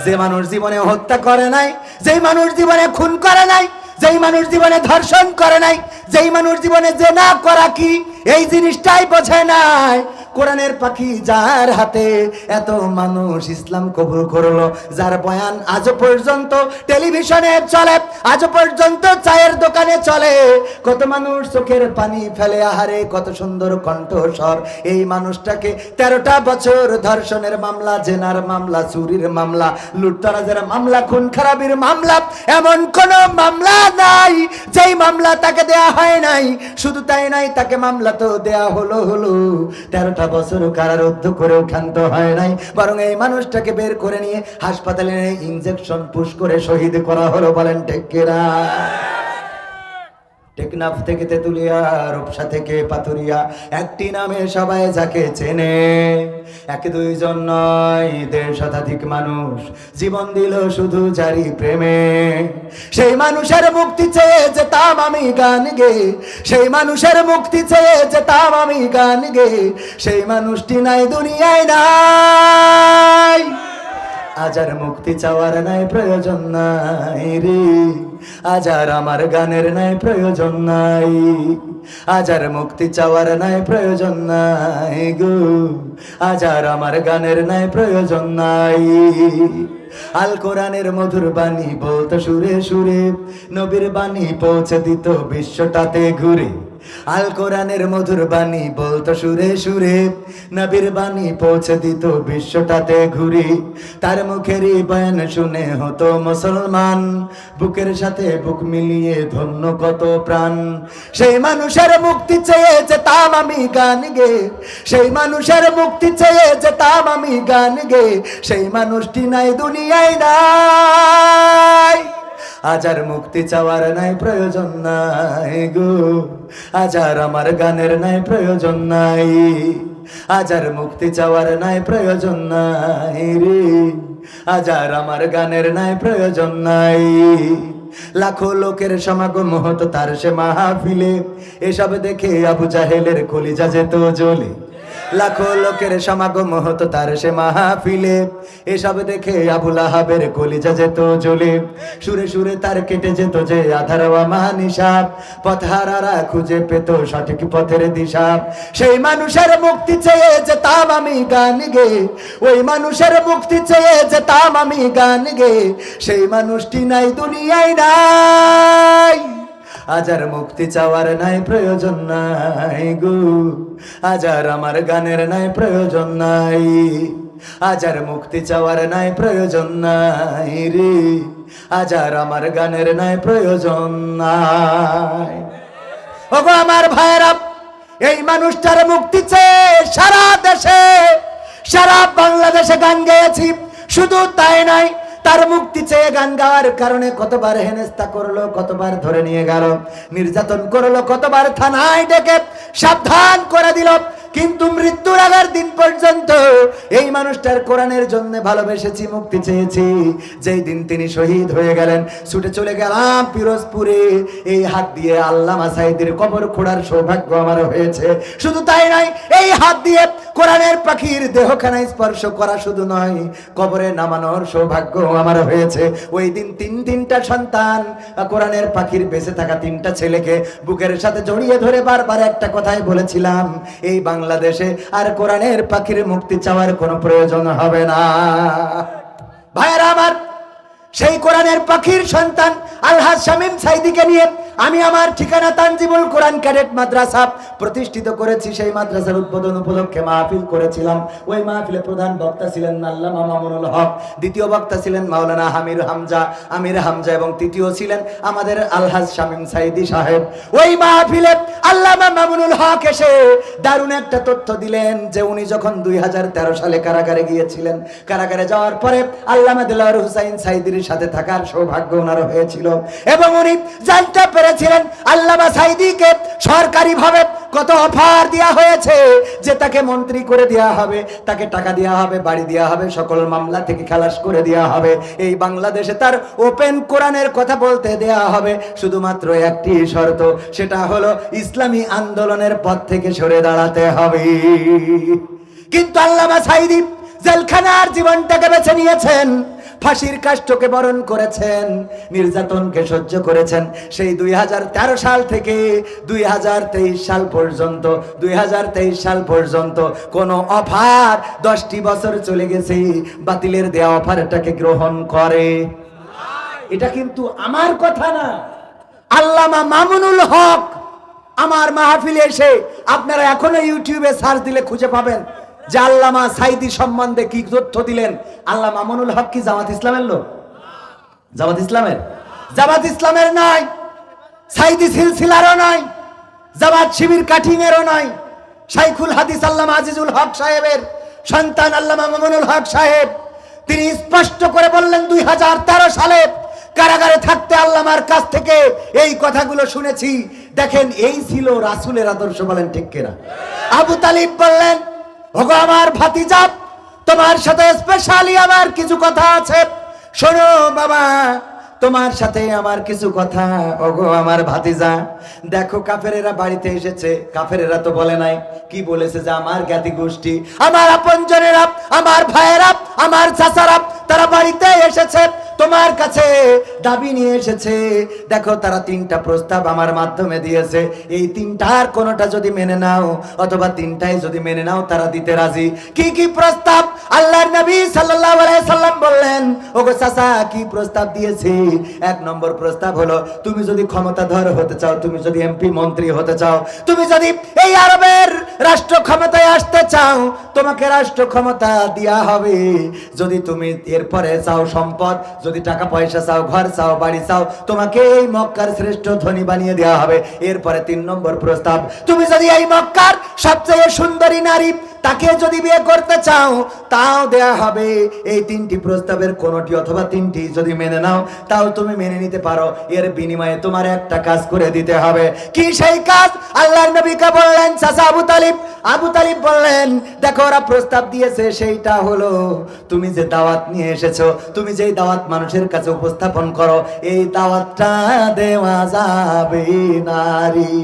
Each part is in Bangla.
যে মানুষ জীবনে হত্যা করে নাই, যেই মানুষ জীবনে খুন করে নাই, যেই মানুষ জীবনে ধর্ষণ করে নাই, যেই মানুষ জীবনে জেনা করা কি এই জিনিসটাই বোঝে নাই, কোরআনের পাখি যার হাতে এত মানুষ ইসলাম কবুল করলো, যার বয়ান আজও পর্যন্ত টেলিভিশনে চলে, আজও পর্যন্ত চায়ের দোকানে চলে, কত মানুষ চোখের পানি ফেলে, আহারে কত সুন্দর কণ্ঠস্বর, এই মানুষটাকে 13টা বছর ধর্ষণের মামলা, জেনার মামলা, চুরির মামলা, লুটতরাজের মামলা, খুন খারাপির মামলা, এমন কোন মামলা নাই যেই মামলা তাকে দেয়া হয় নাই। শুধু তাই নাই, তাকে মামলা তো দেয়া হলো 13টা বছর কারারুদ্ধ করেও ক্ষান্ত হয় নাই, বরং এই মানুষটাকে বের করে নিয়ে হাসপাতালে ইনজেকশন পুশ করে শহীদ করা হলো। বলেন ঠিক কিনা? টেকনাফ থেকে তেতুলিয়া, রূপসা থেকে পাতুরিয়া, একটি নামে সবাই যাকে চেনে, এক দুইজন নয় 1.5 শতাধিক মানুষ জীবন দিল শুধু জারি প্রেমে। সেই মানুষের মুক্তি চেয়ে যেতাম আমি গান গে, সেই মানুষের মুক্তি চেয়ে যেতাম আমি গান গে, সেই মানুষটি নাই দুনিয়ায় নাই। আজ আর মুক্তি চাওয়ার নাই প্রয়োজন নাই রে, আজ আর আমার গানের নাই প্রয়োজন নাই, আজ আর মুক্তি চাওয়ার নাই প্রয়োজন নাই গো, আজ আর আমার গানের নাই প্রয়োজন নাই। আল কোরআনের মধুর বাণী বলতো সুরে সুরে, নবীর বাণী পৌঁছে দিত বিশ্বটাতে ঘুরে। আল কোরআনের মধুর বাণী বলতো সুরে সুরে, নবীর বাণী পৌঁছে দিত বিশ্বটাতে ঘুরে। তার মুখেরই বয়ান শুনে হতো মুসলমান, বুকের সাথে বুক মিলিয়ে ধন্য কত প্রাণ। সেই মানুষের মুক্তি চেয়ে যেতাম আমি গান গে, সেই মানুষের মুক্তি চেয়ে যেতাম আমি গান গে, সেই মানুষটি নাই দুনিয়ায় নাই। আজ আর মুক্তি চাওয়ার নাই প্রয়োজন নাই গো, আজ আর আমার গানের নাই প্রয়োজন নাই, আজ আর মুক্তি চাওয়ার নাই প্রয়োজন নাই রে, আজ আর আমার গানের নাই প্রয়োজন নাই। লাখো লোকের সমাগম হতো তার সে মাহফিলে, এসব দেখে আবু জাহেলের কলিজা যেত জ্বলে। লাখো লোকের সমাগম হতো তার সে মাহফিলে, এসব দেখে আবু লাহাবের কলিজা যেত জ্বলে। সুরে সুরে তার কেটে যেত যে আধার মানিসা, পথহারারা খুঁজে পেত সঠিক পথের দিশা। সেই মানুষের মুক্তি চেয়ে যেতাম আমি গান গে, ওই মানুষের মুক্তি চেয়ে যেতাম আমি গান গে, সেই মানুষটি নাই দুনিয়ায় নাই। আজ আর মুক্তি চাওয়ার নাই প্রয়োজন নাই গো, আজ আর আমার গানের নাই প্রয়োজন নাই, আজ আর মুক্তি চাওয়ার নাই প্রয়োজন নাই রে, আজ আর আমার গানের নাই প্রয়োজন নাই। ওগো আমার ভাইরা, এই মানুষটার মুক্তি চেয়ে সারা দেশে, সারা বাংলাদেশে গান গেয়েছি। শুধু তাই নাই, তার মুক্তি চেয়ে গান গাওয়ার কারণে কতবার হেনস্তা করলো, কতবার ধরে নিয়ে গেল, নির্যাতন করলো, কতবার থানায় ডেকে সাবধান করে দিল, কিন্তু মৃত্যুর আগের দিন পর্যন্ত এই মানুষটার কোরআনের জন্য ভালোবেসেছি, মুক্তি চেয়েছি। যেই দিন তিনি শহীদ হয়ে গেলেন, ছুটে চলে গেলাম পিরোজপুরে। এই হাত দিয়ে আল্লামা সাঈদীর কবর খোঁড়ার সৌভাগ্য আমার হয়েছে। শুধু তাই নয়, এই হাত দিয়ে কোরআনের পাখির দেহখানা স্পর্শ করা শুধু নয়, কবরে নামানোর সৌভাগ্য আমার হয়েছে। ওই দিন তিনটা সন্তান, কোরআনের পাখির বেঁচে থাকা 3টা ছেলেকে বুকের সাথে জড়িয়ে ধরে বারবার একটা কথাই বলেছিলাম, এই বাংলাদেশে আর কোরআনের পাখির মুক্তি চাওয়ার কোনো প্রয়োজন হবে না। ভাইয়েরা আমার, সেই কোরআনের পাখির সন্তান আলহাজ শামীম সাঈদীকে নিয়ে আমি আমার ঠিকানা তানজিমুল কোরআন ক্যাডেট মাদ্রাসা প্রতিষ্ঠিত করেছি। সেই মাদ্রাসার উদ্বোধন উপলক্ষে মাহফিল করেছিলাম। ওই মাহফিলে প্রধান বক্তা ছিলেন আল্লামা মামুনুল হক, দ্বিতীয় বক্তা ছিলেন মাওলানা আমির হামজা এবং তৃতীয় ছিলেন আমাদের আলহাজ শামীম সাঈদী সাহেব। ওই মাহফিলে আল্লামা মামুনুল হক এসে দারুণ একটা তথ্য দিলেন যে উনি যখন 2013 সালে কারাগারে গিয়েছিলেন, কারাগারে যাওয়ার পরে আল্লামা দেলোয়ার হোসাইন সাঈদীর সাথে থাকার সৌভাগ্য ওনার হয়েছিল এবং উনি জানতে পেরেছিলেন আল্লামা সাঈদীকে সরকারিভাবে কত অফার দেওয়া হয়েছে যে তাকে মন্ত্রী করে দেওয়া হবে, তাকে টাকা দেওয়া হবে, বাড়ি দেওয়া হবে, সকল মামলা থেকে খালাস করে দেওয়া হবে, এই বাংলাদেশে তার ওপেন কোরআনের কথা বলতে দেওয়া হবে, শুধুমাত্র একটি শর্ত, সেটা হলো ইসলামী আন্দোলনের পথ থেকে সরে দাঁড়াতে হবে। কিন্তু আল্লামা সাঈদী জেলখানার জীবনটাকে বেছে নিয়েছেন, ফাঁসির কাষ্ঠকে বরণ করেছেন, নির্যাতনকে সহ্য করেছেন। সেই 2013 সাল থেকে 2023 সাল পর্যন্ত 2023 সাল পর্যন্ত কোন অফার 10টি বছর চলে গেছে বাতিলের দেয়া অফারটাকে গ্রহণ করে। এটা কিন্তু আমার কথা না, আল্লামা মামুনুল হক আমার মাহফিলে এসে, আপনারা এখনো ইউটিউবে সার্চ দিলে খুঁজে পাবেন যে আল্লামা সাইদি সম্বন্ধে কি তথ্য দিলেন। আল্লামা মামুনুল হক কি জামাত ইসলামের লোক? জামাত ইসলামের নয়, সাইদি সিলসিলারও নয়, জামাত শিবির কাটিং এরও নয়। শাইখুল হাদিস আল্লামা আজিজুল হক সাহেবের সন্তান আল্লামা মামুনুল হক সাহেব, তিনি স্পষ্ট করে বললেন 2013 সালে কারাগারে থাকতে আল্লামার কাছ থেকে এই কথাগুলো শুনেছি। দেখেন, এই ছিল রাসূলের আদর্শ। বলেন ঠিক কিনা? আবু তালিব বললেন, ওগো আমার ভাতিজা, তোমার সাথে স্পেশালি আমার কিছু কথা আছে, শোনো বাবা, তোমার সাথে আমার কিছু কথা। ওগো আমার ভাতিজা, দেখো কাফেরেরা বাড়িতে এসেছে। কাফেরেরা তো বলে নাই, কি বলেছে? যে আমার জ্ঞাতি গোষ্ঠী, আমার আপনজনেরা, আমার ভাইয়েরা, আমার চাচারা, তারা বাড়িতে এসেছে, তোমার কাছে দাবি নিয়ে এসেছে। দেখো, তারা 3টা প্রস্তাব আমার মাধ্যমে দিয়েছে। এই 3টার কোনোটা যদি মেনে নাও, অথবা 3টাই যদি মেনে নাও, তারা দিতে রাজি। কি কি প্রস্তাব? আল্লাহর নবী সাল্লাল্লাহু আলাইহি সাল্লাম বললেন, ওগো চাচা, কি প্রস্তাব দিয়েছি? 1 নম্বর প্রস্তাব হলো, তুমি যদি ক্ষমতাধর হতে চাও, তুমি যদি এমপি মন্ত্রী হতে চাও, তুমি যদি এই আরবের রাষ্ট্র ক্ষমতায় আসতে চাও, তোমাকে রাষ্ট্র ক্ষমতা দেয়া হবে। যদি তুমি এরপরে চাও সম্পদ, যদি টাকা পয়সা চাও, ঘর চাও, বাড়ি চাও, তোমাকে এই মক্কার শ্রেষ্ঠ ধনী বানিয়ে দেওয়া হবে। এরপরে 3 নম্বর প্রস্তাব, তুমি যদি এই মক্কার সবচেয়ে সুন্দরী নারী, তাকে যদি বিয়ে করতে চাও, তাও দেয়া হবে। এই 3টি প্রস্তাবের কোনটি অথবা 3টি যদি মেনে নাও, তাও তুমি মেনে নিতে পারো। এর বিনিময়ে তোমার একটা কাজ করে দিতে হবে। কি সেই কাজ? আল্লাহর নবীকে বললেন চাচা আবু তালিব। আবু তালিব বললেন, দেখো, ওরা প্রস্তাব দিয়েছে, সেইটা হলো তুমি যে দাওয়াত নিয়ে এসেছো, তুমি যেই দাওয়াত মানুষের কাছে উপস্থাপন করো, এই দাওয়াতটা দেওয়া যাবে নারী।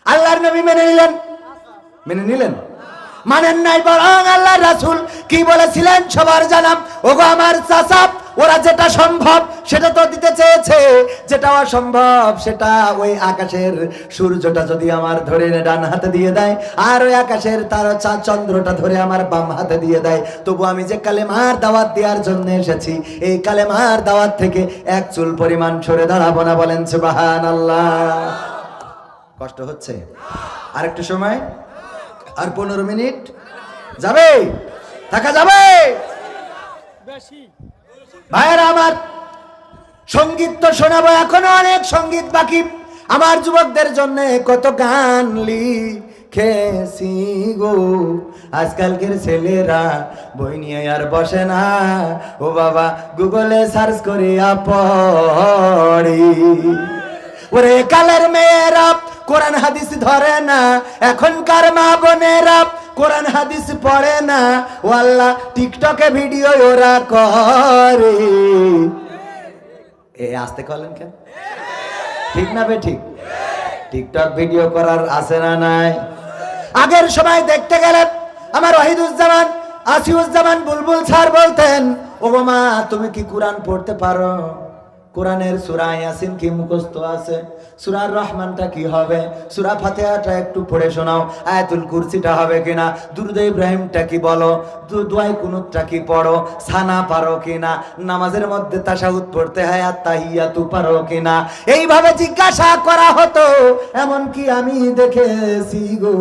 আল্লাহর নবী মেনে নিলেন? মানেন নাই, বরং আল্লাহর রাসূল কি বলেছিলেন সবার জানাম। ওগো আমার চাচা, ওরা যেটা সম্ভব সেটা তো দিতে চেয়েছে, যেটা অসম্ভব সেটা ওই আকাশের সূর্যটা যদি আমার ধরে ডান হাতে দিয়ে দেয়, আর ওই আকাশের তারা চন্দ্রটা ধরে আমার বাম হাতে দিয়ে দেয়, তবু আমি যে কালেমার দাওয়াত দেওয়ার জন্য এসেছি, এই কালেমার দাওয়াত থেকে 1 চুল পরিমাণ সরে দাঁড়াবো না। বলেন সুবহানাল্লাহ। কষ্ট হচ্ছে? আর একটু সময়, আর 15 মিনিট যাবে, থাকা যাবে? ভাইয়েরা আমার, সঙ্গীত তো শোনাবো, এখনো অনেক সঙ্গীত বাকি। আমার যুবকদের জন্য কত গান লিখেছি গো, আজকালকের ছেলেরা বই নিয়ে আর বসে না, ও বাবা গুগলে সার্চ করিয়া পড়ি। ওরে কালের মেয়েরা কোরআন হাদিস ধরে না, এখনকার মা বোনেরা কোরআন হাদিস পড়ে না, ও আল্লাহ টিকটকে ভিডিও ওরা করে। এ আসতে কলেন কেন? ঠিক না বে ঠিক? টিকটক ভিডিও করার আছে না নাই? আগের সময় দেখতে গেলে আমার ওয়াহিদুজ্জামান, আসিউজ্জামান বুলবুল স্যার বলতেন, ও মা তুমি কি কোরআন পড়তে পারো? কোরআনের সূরা ইয়াসিন কি মুখস্থ আছে? সূরা রহমানটা কি হবে? সূরা ফাতিহাটা একটু পড়ে শোনাও। আয়াতুল কুরসিটা হবে কিনা? দুরূদ ইব্রাহিমটা কি বলো? দুআই কুনুতটা কি পড়ো? সানা পারো কিনা? নামাজের মধ্যে তাশাহুদ পড়তে হয় আত-তাহিয়াতু পারো কিনা? এইভাবে জিজ্ঞাসা করা হতো। এমন কি আমি দেখেছি গো,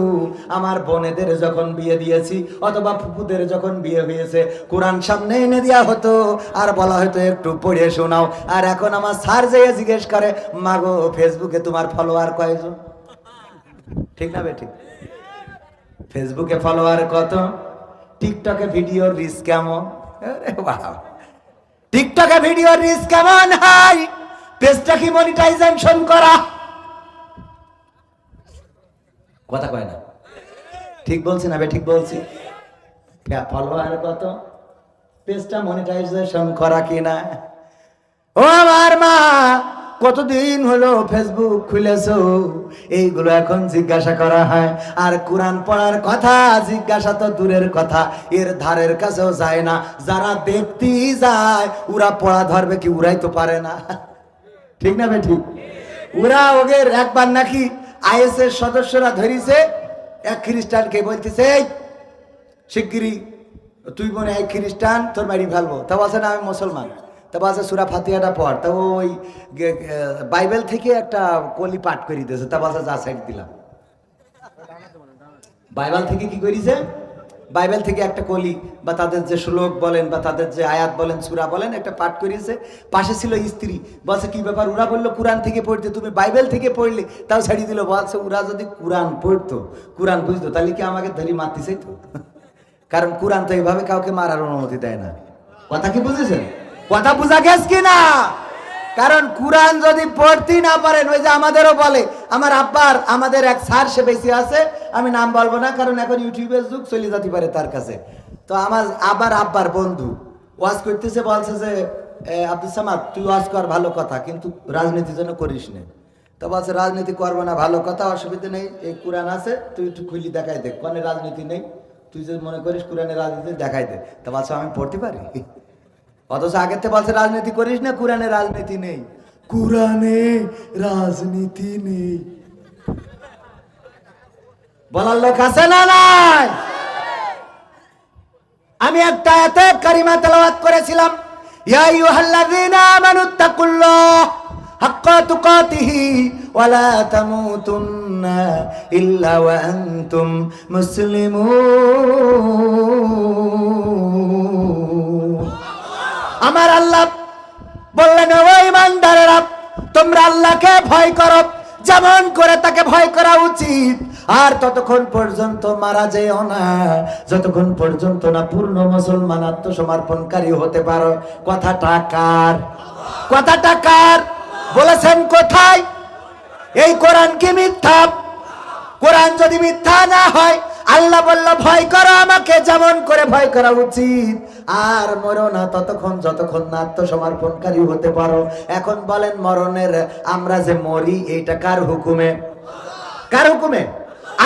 আমার বোনেদের যখন বিয়ে দিয়েছি, অথবা ফুপুদের যখন বিয়ে হয়েছে, কোরআন সামনে এনে দেওয়া হতো, আর বলা হতো একটু পড়ে শোনাও। আর এখন আমার স্যার যেয়ে জিজ্ঞেস করে, মাগো ফেসবুকে তোমার ফলোয়ার কয়জন? ঠিক না বে ঠিক? ফেসবুকে ফলোয়ার কত? টিকটকে ভিডিওর রিচ কেমন? আরে বাবা, টিকটকে ভিডিওর রিচ কেমন হয়? পেজটা কি মনিটাইজেশন করা? কথা কয় না। ঠিক বলছি না বে ঠিক বলছি? ফলোয়ার কত? পেজটা মনিটাইজেশন করা কিনা? ও আমার মা, কতদিন হলো ফেসবুক খুলেছো, এইগুলো এখন জিজ্ঞাসা করা হয়। আর কোরআন পড়ার কথা জিজ্ঞাসা তো দূরের কথা, এর ধারের কাছেও যায় না। যারা দেখতেই যায় ওরা পড়া ধরবে কি, ওরাই তো পারে না। ঠিক না ঠিক? ওরা ওদের একবার নাকি আইএসের সদস্যরা ধরিছে এক খ্রিস্টানকে, বলতেছে এই শিগগিরি তুই মনে হয় খ্রিস্টান, তোর মারি ফেলবো। তা বলছে না আমি মুসলমান। তা বলছে সূরা ফাতিহাটা পড়। তা ওই বাইবেল থেকে একটা কলি পাঠ করে দিয়েছে। তা বলছে যা সাইড দিলাম। বাইবেল থেকে কি করেছে? বাইবেল থেকে একটা কলি বা তাদের যে শ্লোক বলেন বা তাদের যে আয়াত বলেন সূরা বলেন একটা পাঠ করিয়েছে। পাশে ছিল স্ত্রী, বলছে কি ব্যাপার? ওরা বললো কোরআন থেকে পড়তে, তুমি বাইবেল থেকে পড়লে, তাও ছাড়িয়ে দিল। বলছে ওরা যদি কোরআন পড়তো, কোরআন বুঝতো, তাহলে কি আমাকে ধরি মারতে চাইতো? কারণ কোরআন তো এইভাবে কাউকে মারার অনুমতি দেয় না। কথা কি বুঝেছেন? কথা বোঝা গেছে কিনা? কারণ কোরআন যদি পড়তে না পারেন, ওই যে আমাদেরও বলে, আমার আব্বার আমাদের এক স্যার, সে বেশি আছে, আমি নাম বলবো না কারণ এখন ইউটিউবের যুগ, চলে যেতে পারে তার কাছে। তো আমার আব্বার বন্ধু ওয়াজ করতেছে, বলছে যে আব্দুল সামাদ তুই ওয়াজ কর ভালো কথা, কিন্তু রাজনীতির জন্য করিস না। তো বলছে রাজনীতি করবো না, ভালো কথা, অসুবিধা নেই, এই কোরআন আছে, তুই একটু খুলি দেখাই দে। কোরআনে রাজনীতি নেই, তুই যদি মনে করিস কোরআনে রাজনীতি দেখাই দে। তা বলছে আমি পড়তে পারি। অথচ আগের থেকে বলছে রাজনীতি করিস না, কোরআনে রাজনীতি নেই। কোরআনে রাজনীতি নেই বলার লোক আছে না নাই? আমি একটা আয়াতে কারিমা তেলাওয়াত করেছিলাম, ইয়া আইয়ুহাল্লাযীনা আমানুত্তাকুল্লাহ হাক্কা তুকাতিহি ওয়া লা তামুতুন্না ইল্লা ওয়া আনতুম মুসলিমুন। আমার আল্লাহ বললেন, ও ঈমানদারেরা, তোমরা আল্লাহকে ভয় করো যেমন করে তাকে ভয় করা উচিত, আর ততক্ষণ পর্যন্ত মারা যেও না যতক্ষণ পর্যন্ত না পূর্ণ মুসলমান আত্মসমর্পণকারী হতে পারো। কথাটা কার? কথাটা কার বলেছেন? কোথায়? এই কোরআন কি মিথ্যা? কোরআন যদি মিথ্যা না হয়, আল্লাহ বলল ভয় করো আমাকে যেমন করে ভয় করা উচিত, আর মরো না ততক্ষণ যতক্ষণ না আত্মসমর্পণকারী হতে পারো। এখন বলেন, মরণের আমরা যে মরি, এইটা কার হুকুমে? কার হুকুমে?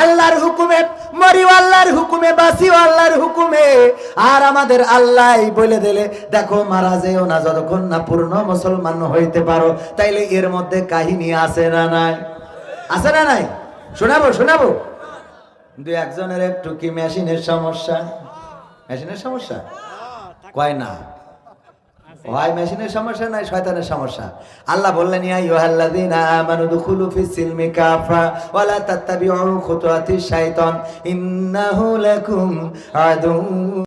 আল্লাহর হুকুমে। মরিও আল্লাহর হুকুমে, বাঁচিও আল্লাহর হুকুমে। আর আমাদের আল্লাহ বলে দিলে, দেখো মারা যেও না যতক্ষণ না পূর্ণ মুসলমান হইতে পারো। তাইলে এর মধ্যে কাহিনী আছে না নাই? আছে না নাই? শোনাবো। কিন্তু একজনের একটু কি মেশিনের সমস্যা? মেশিনের সমস্যা কয় না হয়, মেশিনের সমস্যা নাই, শয়তানের সমস্যা। আল্লাহ বললেন, ইয়া আইয়ুহাল্লাযীনা আমানু দুখুলু ফিস সিলমি কাফা ওয়া লা তাত্তাবিউ খুতুওয়াতিশ শাইতান ইন্নাহু লাকুম আদুউন।